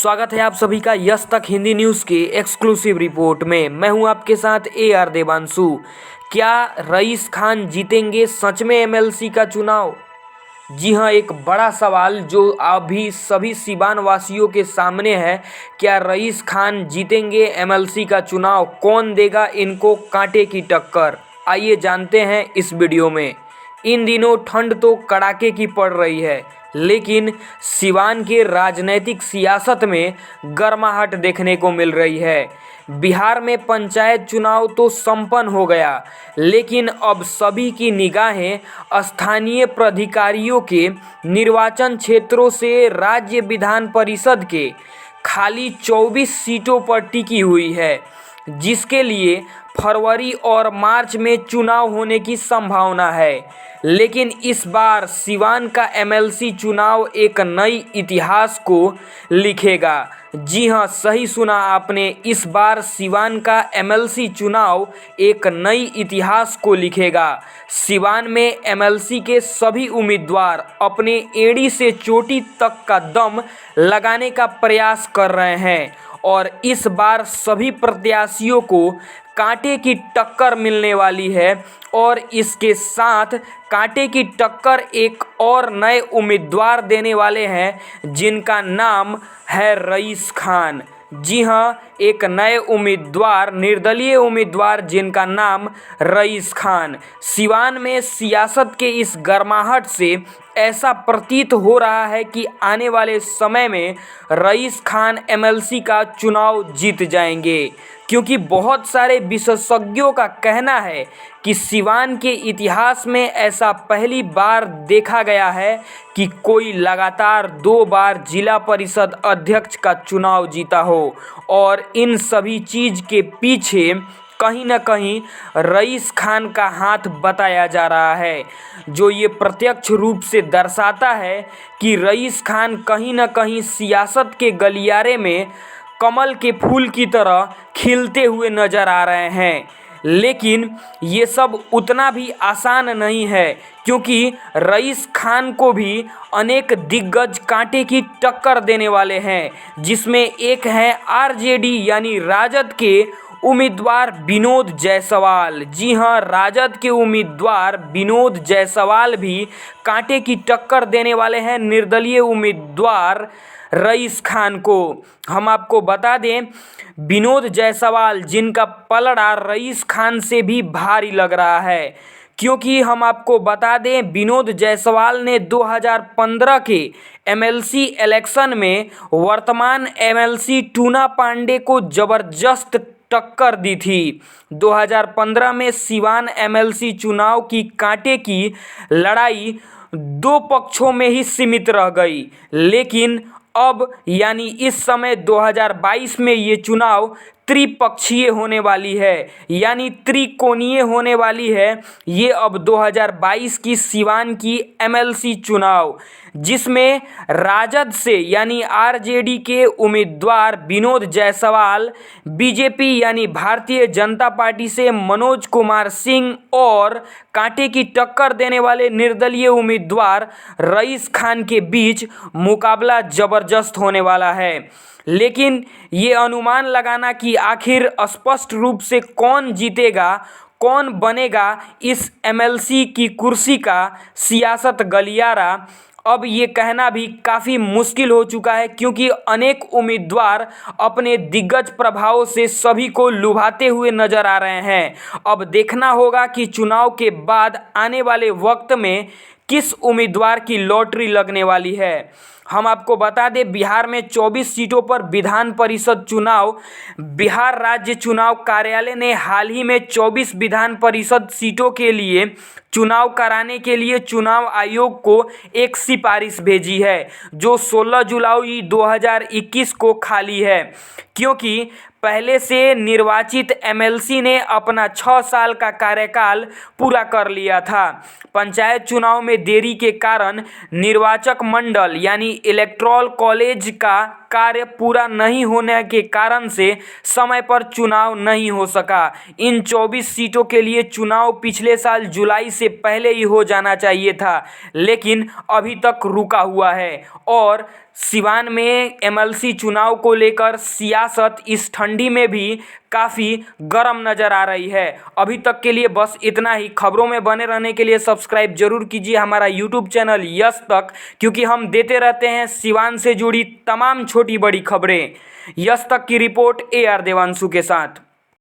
स्वागत है आप सभी का यस तक हिंदी न्यूज़ के एक्सक्लूसिव रिपोर्ट में। मैं हूं आपके साथ AR देवांशु। क्या रईस खान जीतेंगे सच में एमएलसी का चुनाव? जी हां, एक बड़ा सवाल जो अभी सभी सीवान वासियों के सामने है। क्या रईस खान जीतेंगे एमएलसी का चुनाव? कौन देगा इनको कांटे की टक्कर? आइए जानते हैं इस वीडियो में। इन दिनों ठंड तो कड़ाके की पड़ रही है, लेकिन सीवान के राजनीतिक सियासत में गर्माहट देखने को मिल रही है। बिहार में पंचायत चुनाव तो संपन्न हो गया, लेकिन अब सभी की निगाहें स्थानीय प्राधिकारियों के निर्वाचन क्षेत्रों से राज्य विधान परिषद के खाली 24 सीटों पर टिकी हुई है, जिसके लिए फरवरी और मार्च में चुनाव होने की संभावना है। लेकिन इस बार सीवान का एमएलसी चुनाव एक नई इतिहास को लिखेगा। जी हां, सही सुना आपने, इस बार सीवान का एमएलसी चुनाव एक नई इतिहास को लिखेगा। सीवान में एमएलसी के सभी उम्मीदवार अपने एड़ी से चोटी तक का दम लगाने का प्रयास कर रहे हैं और इस बार सभी प्रत्याशियों को कांटे की टक्कर मिलने वाली है। और इसके साथ कांटे की टक्कर एक और नए उम्मीदवार देने वाले हैं, जिनका नाम है रईस खान। जी हां, एक नए उम्मीदवार, निर्दलीय उम्मीदवार, जिनका नाम रईस खान। सीवान में सियासत के इस गर्माहट से ऐसा प्रतीत हो रहा है कि आने वाले समय में रईस खान एमएलसी का चुनाव जीत जाएंगे, क्योंकि बहुत सारे विशेषज्ञों का कहना है कि सीवान के इतिहास में ऐसा पहली बार देखा गया है कि कोई लगातार 2 बार जिला परिषद अध्यक्ष का चुनाव जीता हो। और इन सभी चीज़ के पीछे कहीं न कहीं रईस खान का हाथ बताया जा रहा है, जो ये प्रत्यक्ष रूप से दर्शाता है कि रईस खान कहीं न कहीं सियासत के गलियारे में कमल के फूल की तरह खिलते हुए नजर आ रहे हैं। लेकिन ये सब उतना भी आसान नहीं है, क्योंकि रईस खान को भी अनेक दिग्गज कांटे की टक्कर देने वाले हैं, जिसमें एक है आरजेडी यानी राजद के उम्मीदवार विनोद जायसवाल। जी हां, राजद के उम्मीदवार विनोद जायसवाल भी कांटे की टक्कर देने वाले हैं निर्दलीय उम्मीदवार रईस खान को। हम आपको बता दें, विनोद जायसवाल, जिनका पलड़ा रईस खान से भी भारी लग रहा है, क्योंकि हम आपको बता दें, विनोद जायसवाल ने 2015 के एमएलसी इलेक्शन में वर्तमान एमएलसी टूना पांडे को जबरदस्त टक्कर दी थी। 2015 में सीवान एमएलसी चुनाव की कांटे की लड़ाई 2 पक्षों में ही सीमित रह गई, लेकिन अब यानी इस समय 2022 में ये चुनाव त्रिपक्षीय होने वाली है, यानी त्रिकोणीय होने वाली है। ये अब 2022 की सीवान की एमएलसी चुनाव, जिसमें राजद से यानी आरजेडी के उम्मीदवार विनोद जायसवाल, बीजेपी यानी भारतीय जनता पार्टी से मनोज कुमार सिंह और कांटे की टक्कर देने वाले निर्दलीय उम्मीदवार रईस खान के बीच मुकाबला जबरदस्त होने वाला है। लेकिन ये अनुमान लगाना कि आखिर स्पष्ट रूप से कौन जीतेगा, कौन बनेगा इस एमएलसी की कुर्सी का सियासत गलियारा, अब ये कहना भी काफ़ी मुश्किल हो चुका है, क्योंकि अनेक उम्मीदवार अपने दिग्गज प्रभाव से सभी को लुभाते हुए नजर आ रहे हैं। अब देखना होगा कि चुनाव के बाद आने वाले वक्त में किस उम्मीदवार की लॉटरी लगने वाली है। हम आपको बता दें, बिहार में 24 सीटों पर विधान परिषद चुनाव, बिहार राज्य चुनाव कार्यालय ने हाल ही में 24 विधान परिषद सीटों के लिए चुनाव कराने के लिए चुनाव आयोग को एक सिफारिश भेजी है, जो 16 जुलाई 2021 को खाली है, क्योंकि पहले से निर्वाचित एमएलसी ने अपना 6 साल का कार्यकाल पूरा कर लिया था। पंचायत चुनाव में देरी के कारण निर्वाचक मंडल यानी इलेक्टोरल कॉलेज का कार्य पूरा नहीं होने के कारण से समय पर चुनाव नहीं हो सका। इन 24 सीटों के लिए चुनाव पिछले साल जुलाई से पहले ही हो जाना चाहिए था, लेकिन अभी तक रुका हुआ है और सिवान में एमएलसी चुनाव को लेकर सियासत इस ठंडी में भी काफ़ी गर्म नज़र आ रही है। अभी तक के लिए बस इतना ही। खबरों में बने रहने के लिए सब्सक्राइब जरूर कीजिए हमारा यूट्यूब चैनल यस तक, क्योंकि हम देते रहते हैं सिवान से जुड़ी तमाम छोटी बड़ी खबरें। यस तक की रिपोर्ट AR देवांशु के साथ।